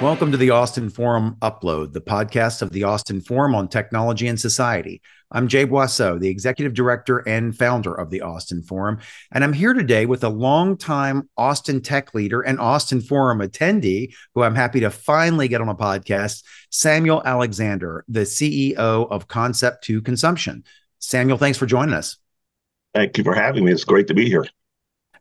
Welcome to the Austin Forum Upload, the podcast of the Austin Forum on Technology and Society. I'm Jay Boisseau, the Executive Director and founder of the Austin Forum, and I'm here today with a longtime Austin tech leader and Austin Forum attendee, who I'm happy to finally get on a podcast, Samuel Alexander, the CEO of Concept to Consumption. Samuel, thanks for joining us. Thank you for having me. It's great to be here.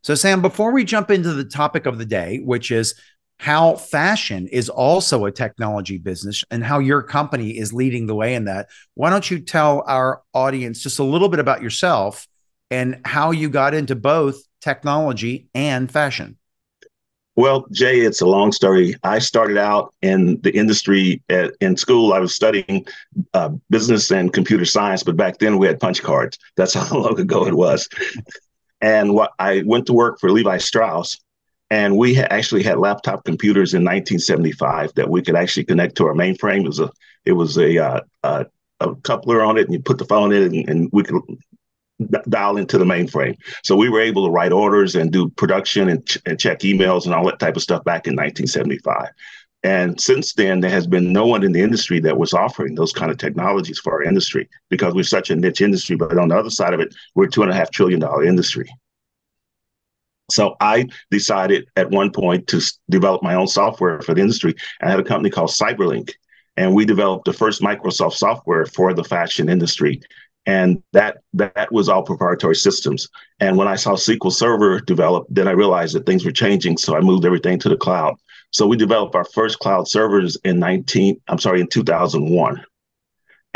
So, Sam, before we jump into the topic of the day, which is how fashion is also a technology business and how your company is leading the way in that, why don't you tell our audience just a little bit about yourself and how you got into both technology and fashion? Well, Jay, it's a long story. I started out in the industry in school. I was studying business and computer science, but back then we had punch cards. That's how long ago it was. And I went to work for Levi Strauss. And we actually had laptop computers in 1975 that we could actually connect to our mainframe. It was a coupler on it, and you put the phone in it, and we could dial into the mainframe. So we were able to write orders and do production and check emails and all that type of stuff back in 1975. And since then, there has been no one in the industry that was offering those kind of technologies for our industry because we're such a niche industry. But on the other side of it, we're a $2.5 trillion industry. So I decided at one point to develop my own software for the industry. I had a company called Cyberlink, and we developed the first Microsoft software for the fashion industry. And that was all proprietary systems. And when I saw SQL Server develop, then I realized that things were changing. So I moved everything to the cloud. So we developed our first cloud servers in 2001.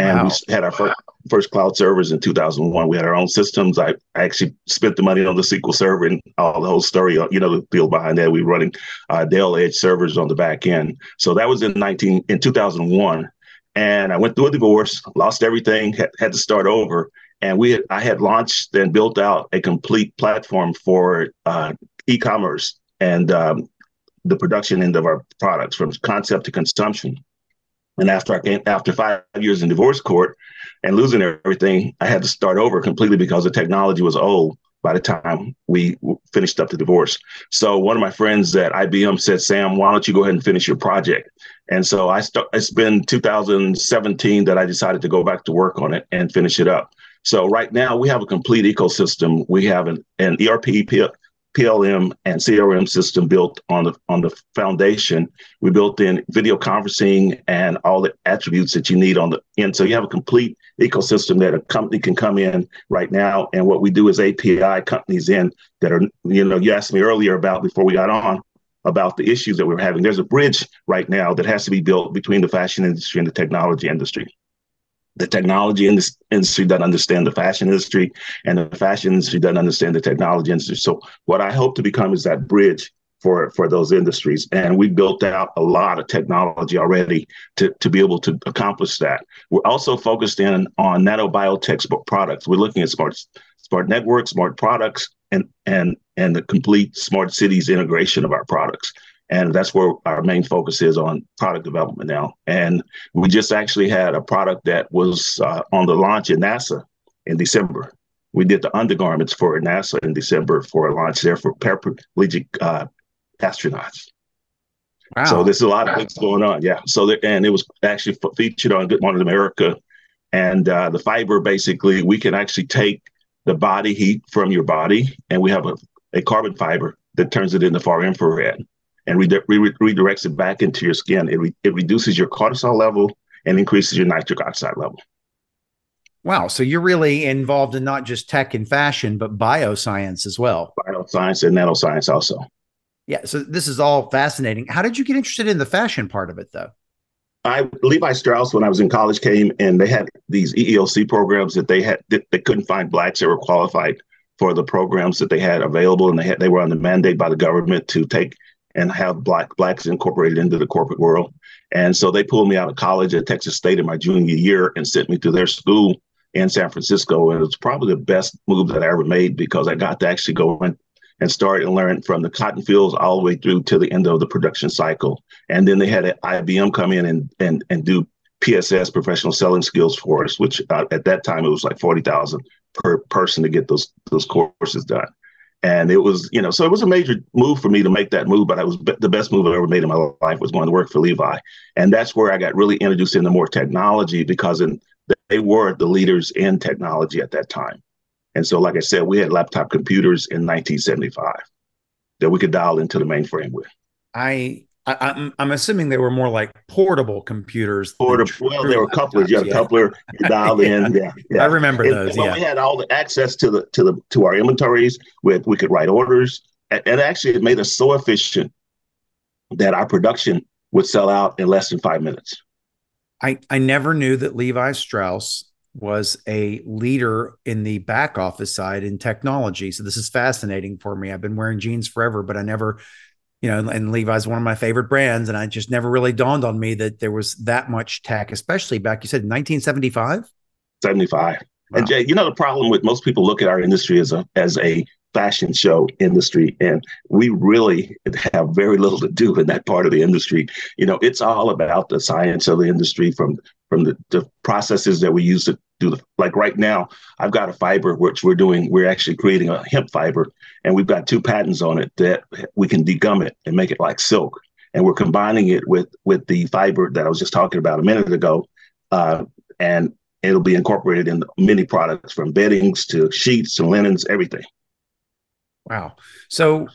And wow. We had our first cloud servers in 2001. We had our own systems. I actually spent the money on the SQL Server and all the whole story, the deal behind that. We were running Dell Edge servers on the back end. So that was in 2001. And I went through a divorce, lost everything, had to start over. And I had launched and built out a complete platform for e-commerce and the production end of our products from concept to consumption. And after 5 years in divorce court and losing everything, I had to start over completely because the technology was old by the time we finished up the divorce. So one of my friends at IBM said, Sam, why don't you go ahead and finish your project? And so it's been 2017 that I decided to go back to work on it and finish it up. So right now we have a complete ecosystem. We have an ERP, PLM and CRM system built on the foundation. We built in video conferencing and all the attributes that you need on the end. So you have a complete ecosystem that a company can come in right now. And what we do is API companies in that are, you asked me earlier about before we got on about the issues that we're having. There's a bridge right now that has to be built between the fashion industry and the technology industry. The technology industry doesn't understand the fashion industry, and the fashion industry doesn't understand the technology industry. So what I hope to become is that bridge for those industries. And we built out a lot of technology already to be able to accomplish that. We're also focused in on nanobiotech products. We're looking at smart networks, smart products, and the complete smart cities integration of our products. And that's where our main focus is on product development now. And we just actually had a product that was on the launch in NASA in December. We did the undergarments for NASA in December for a launch there for paraplegic astronauts. Wow. So there's a lot of things going on. Yeah. And it was actually featured on Good Morning America. And the fiber, basically, we can actually take the body heat from your body, and we have a carbon fiber that turns it into far infrared and redirects it back into your skin. It reduces your cortisol level and increases your nitric oxide level. Wow. So you're really involved in not just tech and fashion, but bioscience as well. Bioscience and nanoscience also. Yeah. So this is all fascinating. How did you get interested in the fashion part of it, though? Levi Strauss, when I was in college, came and they had these EEOC programs that they couldn't find blacks that were qualified for the programs that they had available. And they were on the mandate by the government to take and have blacks incorporated into the corporate world. And so they pulled me out of college at Texas State in my junior year and sent me to their school in San Francisco. And it was probably the best move that I ever made because I got to actually go in and start and learn from the cotton fields all the way through to the end of the production cycle. And then they had IBM come in and do PSS, professional selling skills for us, which at that time it was like $40,000 per person to get those courses done. And it was, so it was a major move for me to make that move, but the best move I ever made in my life was going to work for Levi. And that's where I got really introduced into more technology because they were the leaders in technology at that time. And so, like I said, we had laptop computers in 1975 that we could dial into the mainframe with. I'm assuming they were more like portable computers. Well, there were couplers. You had a coupler, you dialed in. Yeah, I remember those. But we had all the access to our inventories. We could write orders, and actually, it made us so efficient that our production would sell out in less than 5 minutes. I never knew that Levi Strauss was a leader in the back office side in technology. So this is fascinating for me. I've been wearing jeans forever, but I never, and Levi's one of my favorite brands. And I just never really dawned on me that there was that much tech, especially back, you said 1975? 75. Wow. And Jay, the problem with most people look at our industry as a fashion show industry, and we really have very little to do in that part of the industry. It's all about the science of the industry, from the processes that we use to do like right now, I've got a fiber which we're actually creating a hemp fiber, and we've got 2 patents on it that we can degum it and make it like silk. And we're combining it with the fiber that I was just talking about a minute ago. And it'll be incorporated in many products, from beddings to sheets to linens, everything. Wow. So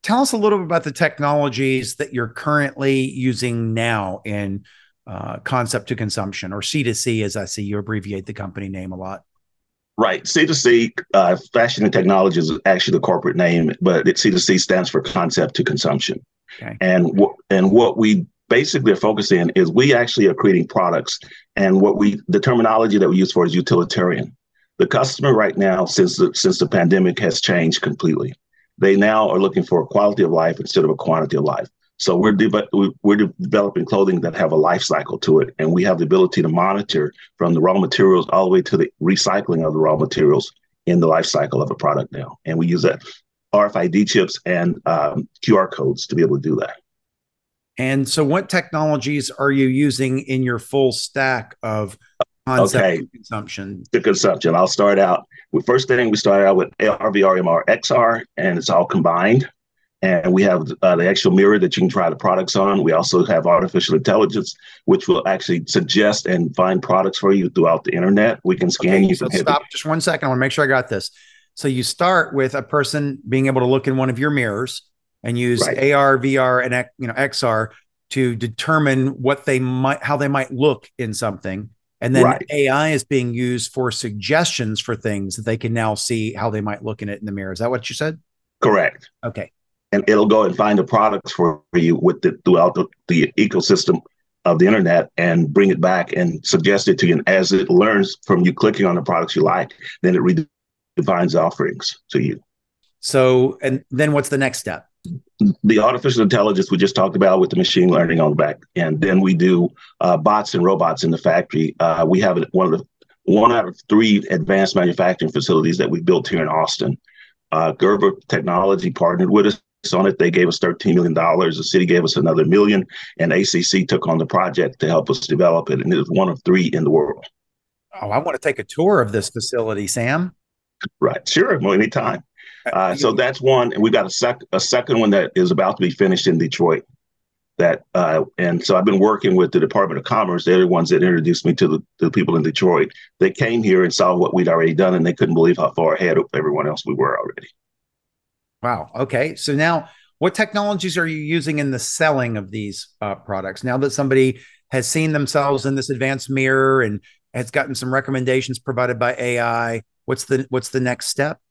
tell us a little bit about the technologies that you're currently using now in concept to consumption, or C2C, as I see you abbreviate the company name a lot. Right. C2C Fashion and Technology is actually the corporate name, but C2C stands for concept to consumption. Okay. And what we basically are focusing on is we actually are creating products, and the terminology that we use for is utilitarian. The customer right now, since the pandemic, has changed completely. They now are looking for a quality of life instead of a quantity of life. So we're developing clothing that have a life cycle to it, and we have the ability to monitor from the raw materials all the way to the recycling of the raw materials in the life cycle of a product now. And we use that RFID chips and QR codes to be able to do that. And so what technologies are you using in your full stack of concept to consumption? The consumption. I'll start out with first thing. We started out with AR, VR, MR, XR, and it's all combined. And we have the actual mirror that you can try the products on. We also have artificial intelligence, which will actually suggest and find products for you throughout the internet. We can scan you from head. Stop just 1 second. I want to make sure I got this. So you start with a person being able to look in one of your mirrors and use AR, VR, and XR to determine how they might look in something. And then AI is being used for suggestions for things that they can now see how they might look in it in the mirror. Is that what you said? Correct. Okay. And it'll go and find the products for you throughout the ecosystem of the internet and bring it back and suggest it to you. And as it learns from you clicking on the products you like, then it redefines offerings to you. So, and then what's the next step? The artificial intelligence we just talked about with the machine learning on the back. And then we do bots and robots in the factory. We have one out of 3 advanced manufacturing facilities that we built here in Austin. Gerber Technology partnered with us on it. They gave us $13 million. The city gave us another $1 million, and ACC took on the project to help us develop it. And it was one of 3 in the world. Oh, I want to take a tour of this facility, Sam. Right. Sure. Well, anytime. So that's one. And we got a second one that is about to be finished in Detroit. And so I've been working with the Department of Commerce. They're the ones that introduced me to the people in Detroit. They came here and saw what we'd already done, and they couldn't believe how far ahead of everyone else we were already. Wow. Okay. So now what technologies are you using in the selling of these products? Now that somebody has seen themselves in this advanced mirror and has gotten some recommendations provided by AI, what's the next step?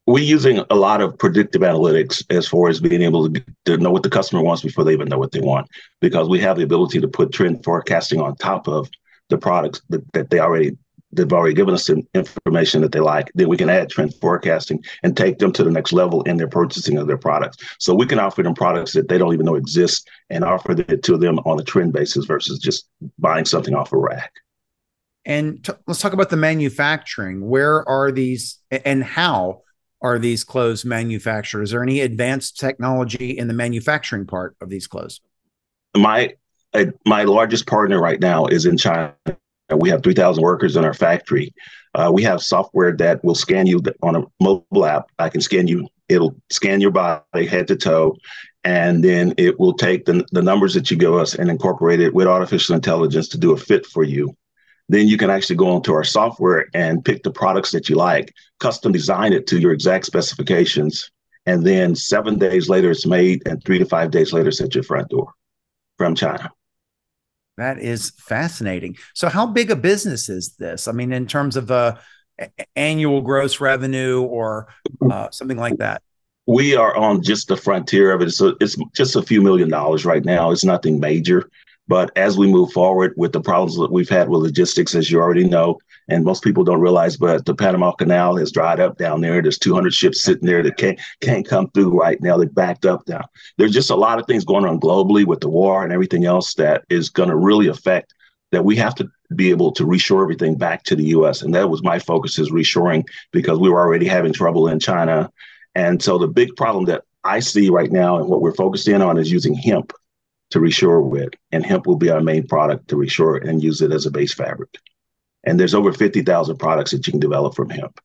We're using a lot of predictive analytics as far as being able to know what the customer wants before they even know what they want, because we have the ability to put trend forecasting on top of the products that they've already given us the information that they like. Then we can add trend forecasting and take them to the next level in their purchasing of their products. So we can offer them products that they don't even know exist and offer it to them on a trend basis versus just buying something off a rack. And let's talk about the manufacturing. Where are these and how are these clothes manufactured? Is there any advanced technology in the manufacturing part of these clothes? My largest partner right now is in China. We have 3,000 workers in our factory. We have software that will scan you on a mobile app. I can scan you. It'll scan your body head to toe, and then it will take the numbers that you give us and incorporate it with artificial intelligence to do a fit for you. Then you can actually go onto our software and pick the products that you like, custom design it to your exact specifications, and then 7 days later it's made, and 3 to 5 days later it's at your front door from China. That is fascinating. So how big a business is this? I mean, in terms of annual gross revenue or something like that? We are on just the frontier of it. So it's just a few $1 million right now. It's nothing major. But as we move forward with the problems that we've had with logistics, as you already know, and most people don't realize, but the Panama Canal has dried up down there. There's 200 ships sitting there that can't come through right now. They're backed up now. There's just a lot of things going on globally with the war and everything else that is going to really affect that we have to be able to reshore everything back to the U.S. And that was my focus, is reshoring, because we were already having trouble in China. And so the big problem that I see right now and what we're focused in on is using hemp to reshore with, and hemp will be our main product to reshore and use it as a base fabric. And there's over 50,000 products that you can develop from hemp.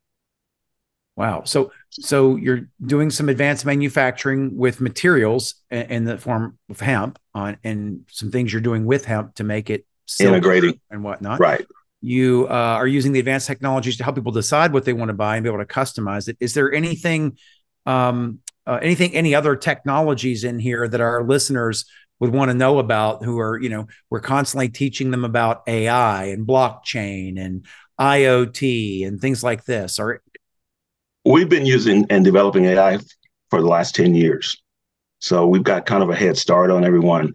Wow. So you're doing some advanced manufacturing with materials in the form of hemp and some things you're doing with hemp to make it integrating and whatnot. Right. You are using the advanced technologies to help people decide what they want to buy and be able to customize it. Is there anything, any other technologies in here that our listeners would want to know about, who are, we're constantly teaching them about AI and blockchain and IoT and things like this? Or we've been using and developing AI for the last 10 years. So we've got kind of a head start on everyone.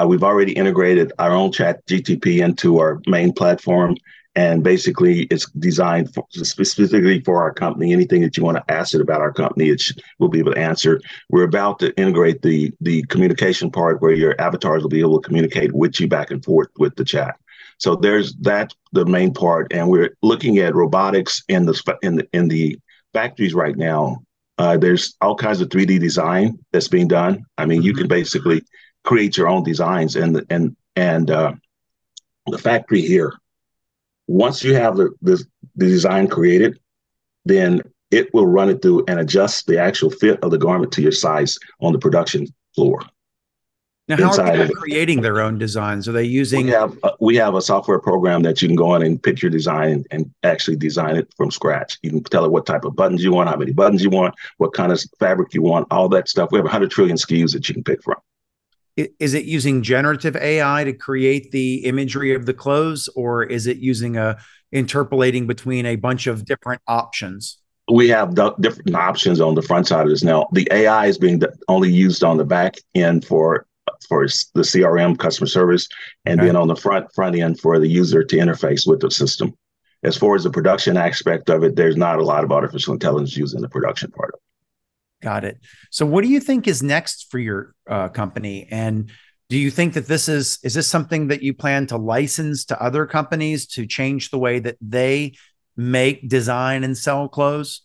We've already integrated our own chat GTP into our main platform. And basically, it's designed specifically for our company. Anything that you want to ask it about our company, we'll be able to answer. We're about to integrate the communication part where your avatars will be able to communicate with you back and forth with the chat. So there's that, the main part. And we're looking at robotics in the factories right now. There's all kinds of 3D design that's being done. I mean, you can basically create your own designs, and the factory here. Once you have the design created, then it will run it through and adjust the actual fit of the garment to your size on the production floor. Now, how are people creating their own designs? Are they using? We have a software program that you can go in and pick your design and actually design it from scratch. You can tell it what type of buttons you want, how many buttons you want, what kind of fabric you want, all that stuff. We have 100 trillion SKUs that you can pick from. Is it using generative AI to create the imagery of the clothes, or is it using interpolating between a bunch of different options? We have different options on the front side of this now. The AI is being only used on the back end for the CRM, customer service, and then on the front end for the user to interface with the system. As far as the production aspect of it, there's not a lot of artificial intelligence used in the production part of it. Got it. So what do you think is next for your company? And do you think that is this something that you plan to license to other companies to change the way that they make, design, and sell clothes?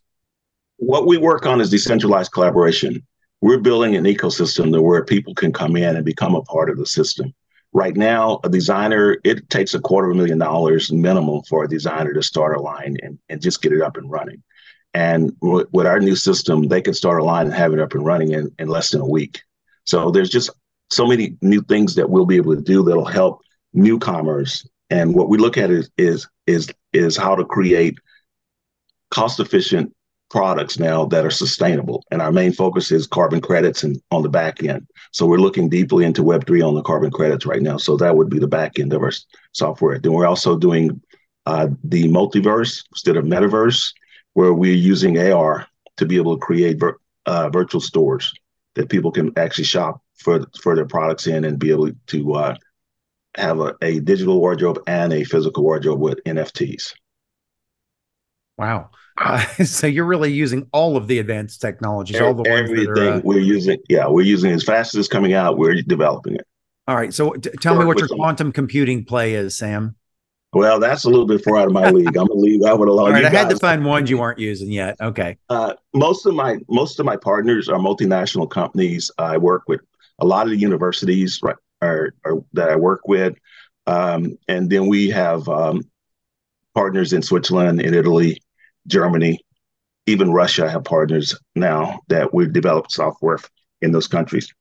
What we work on is decentralized collaboration. We're building an ecosystem where people can come in and become a part of the system. Right now, a designer, it takes $250,000 minimum for a designer to start a line and just get it up and running. And with our new system, they can start a line and have it up and running in less than a week. So there's just so many new things that we'll be able to do that'll help newcomers. And what we look at is how to create cost-efficient products now that are sustainable. And our main focus is carbon credits and on the back end. So we're looking deeply into Web3 on the carbon credits right now. So that would be the back end of our software. Then we're also doing the multiverse instead of metaverse, where we're using AR to be able to create virtual stores that people can actually shop for their products in and be able to have a digital wardrobe and a physical wardrobe with NFTs. Wow. So you're really using all of the advanced technologies, all the ones everything that are, we're using. Yeah, we're using as fast as it's coming out, we're developing it. All right. So tell me what your quantum computing play is, Sam. Well, that's a little bit far out of my league. I'm gonna leave that one alone. All right, I had to find ones you weren't using yet. Okay. Most of my partners are multinational companies. I work with a lot of the universities, right, that I work with. And then we have partners in Switzerland, in Italy, Germany, even Russia have partners now that we've developed software in those countries.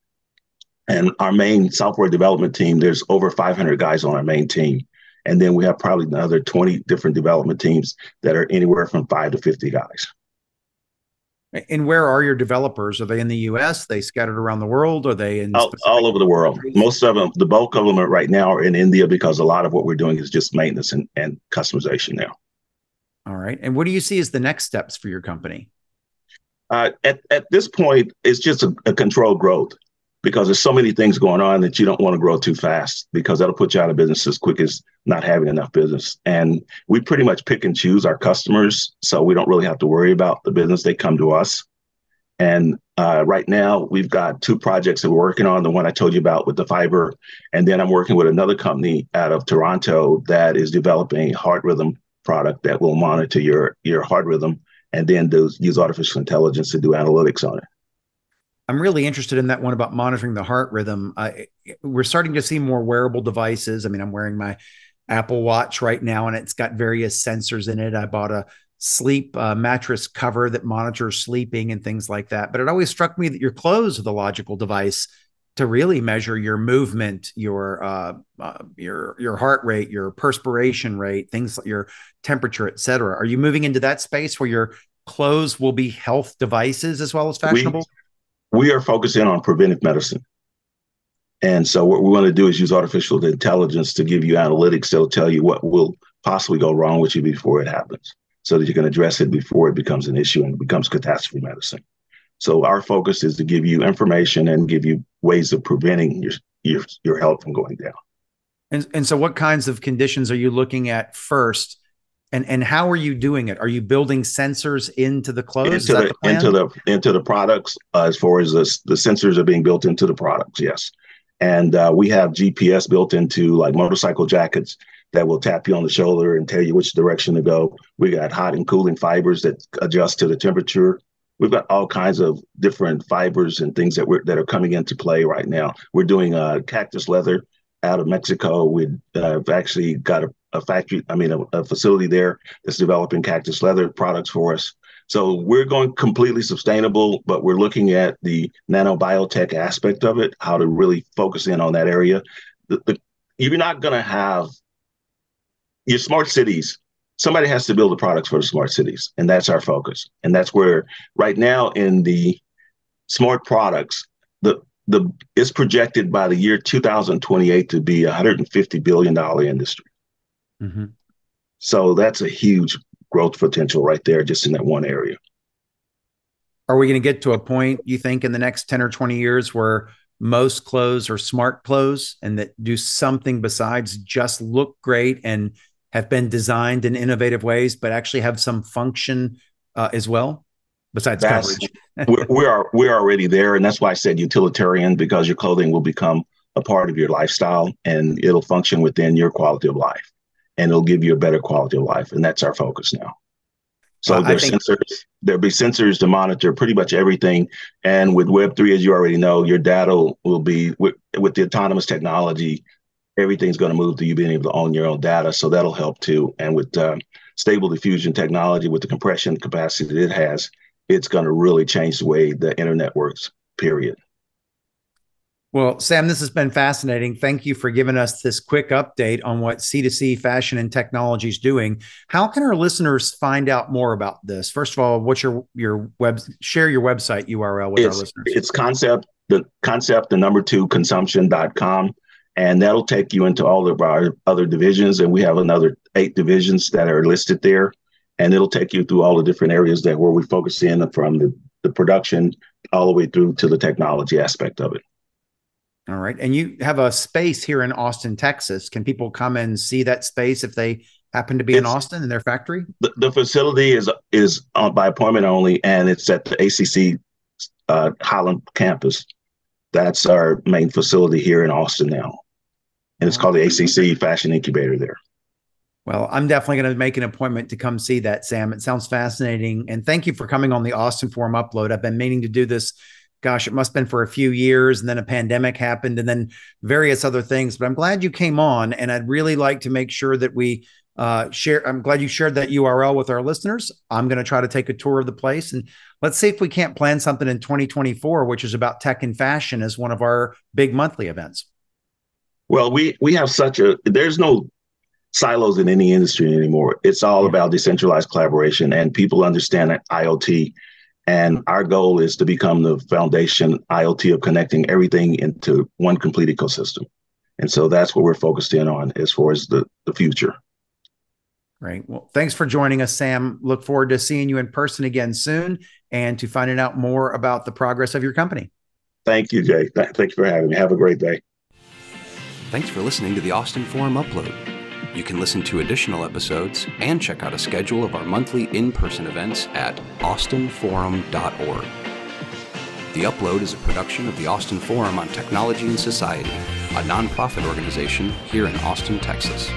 And our main software development team, there's over 500 guys on our main team. And then we have probably another 20 different development teams that are anywhere from 5 to 50 guys. And where are your developers? Are they in the US? Are they scattered around the world? Are they in all over the world? countries? Most of them, the bulk of them right now are in India because a lot of what we're doing is just maintenance and customization now. All right. And what do you see as the next steps for your company? At this point, it's just a controlled growth because there's so many things going on that you don't want to grow too fast because that'll put you out of business as quick as not having enough business. And we pretty much pick and choose our customers, so we don't really have to worry about the business. They come to us. And right now, we've got 2 projects that we're working on, the one I told you about with the fiber. And then I'm working with another company out of Toronto that is developing a heart rhythm product that will monitor your heart rhythm and then use artificial intelligence to do analytics on it. I'm really interested in that one about monitoring the heart rhythm. We're starting to see more wearable devices. I mean, I'm wearing my Apple Watch right now, and it's got various sensors in it. I bought a sleep mattress cover that monitors sleeping and things like that. But it always struck me that your clothes are the logical device to really measure your movement, your heart rate, your perspiration rate, things like your temperature, et cetera. Are you moving into that space where your clothes will be health devices as well as fashionable? We are focusing on preventive medicine. And so what we want to do is use artificial intelligence to give you analytics that'll tell you what will possibly go wrong with you before it happens, so that you can address it before it becomes an issue and becomes catastrophe medicine. So our focus is to give you information and give you ways of preventing your health from going down. And so what kinds of conditions are you looking at first? And how are you doing it? Are you building sensors into the clothes? Into the products, as far as the sensors are being built into the products, yes. And we have GPS built into like motorcycle jackets that will tap you on the shoulder and tell you which direction to go. We got hot and cooling fibers that adjust to the temperature. We've got all kinds of different fibers and things that are coming into play right now. We're doing cactus leather out of Mexico. We've actually got a facility there that's developing cactus leather products for us. So we're going completely sustainable, but we're looking at the nanobiotech aspect of it, how to really focus in on that area. You're not going to have your smart cities. Somebody has to build the products for the smart cities, and that's our focus. And that's where right now in the smart products, it's projected by the year 2028 to be a $150 billion industry. Mm-hmm. So that's a huge growth potential right there, just in that one area. Are we going to get to a point, you think, in the next 10 or 20 years where most clothes are smart clothes and that do something besides just look great and have been designed in innovative ways, but actually have some function as well, besides coverage? we're already there. And that's why I said utilitarian, because your clothing will become a part of your lifestyle and it'll function within your quality of life. And it'll give you a better quality of life. And that's our focus now. So there'll be sensors to monitor pretty much everything. And with Web3, as you already know, your data will be, with the autonomous technology, everything's going to move to you being able to own your own data. So that'll help too. And with stable diffusion technology, with the compression capacity that it has, it's going to really change the way the internet works, period. Well, Sam, this has been fascinating. Thank you for giving us this quick update on what C2C Fashion and Technology is doing. How can our listeners find out more about this? First of all, what's your share your website URL with our listeners? It's the number 2 consumption.com. And that'll take you into all of our other divisions. And we have another 8 divisions that are listed there. And it'll take you through all the different areas where we focus in, from the production all the way through to the technology aspect of it. All right. And you have a space here in Austin, Texas. Can people come and see that space if they happen to be in Austin in their factory? The facility is by appointment only, and it's at the ACC Holland campus. That's our main facility here in Austin now. And it's called the ACC Fashion Incubator there. Well, I'm definitely going to make an appointment to come see that, Sam. It sounds fascinating. And thank you for coming on the Austin Forum Upload. I've been meaning to do this gosh, it must have been for a few years, and then a pandemic happened, and then various other things. But I'm glad you came on, and I'd really like to make sure that we share. I'm glad you shared that URL with our listeners. I'm going to try to take a tour of the place, and let's see if we can't plan something in 2024, which is about tech and fashion as one of our big monthly events. Well, we have there's no silos in any industry anymore. It's all about decentralized collaboration, and people understand IoT. And our goal is to become the foundation IoT of connecting everything into one complete ecosystem. And so that's what we're focused in on as far as the future. Great. Well, thanks for joining us, Sam. Look forward to seeing you in person again soon and to finding out more about the progress of your company. Thank you, Jay. Thank you for having me. Have a great day. Thanks for listening to the Austin Forum Upload. You can listen to additional episodes and check out a schedule of our monthly in-person events at austinforum.org. The Upload is a production of the Austin Forum on Technology and Society, a nonprofit organization here in Austin, Texas.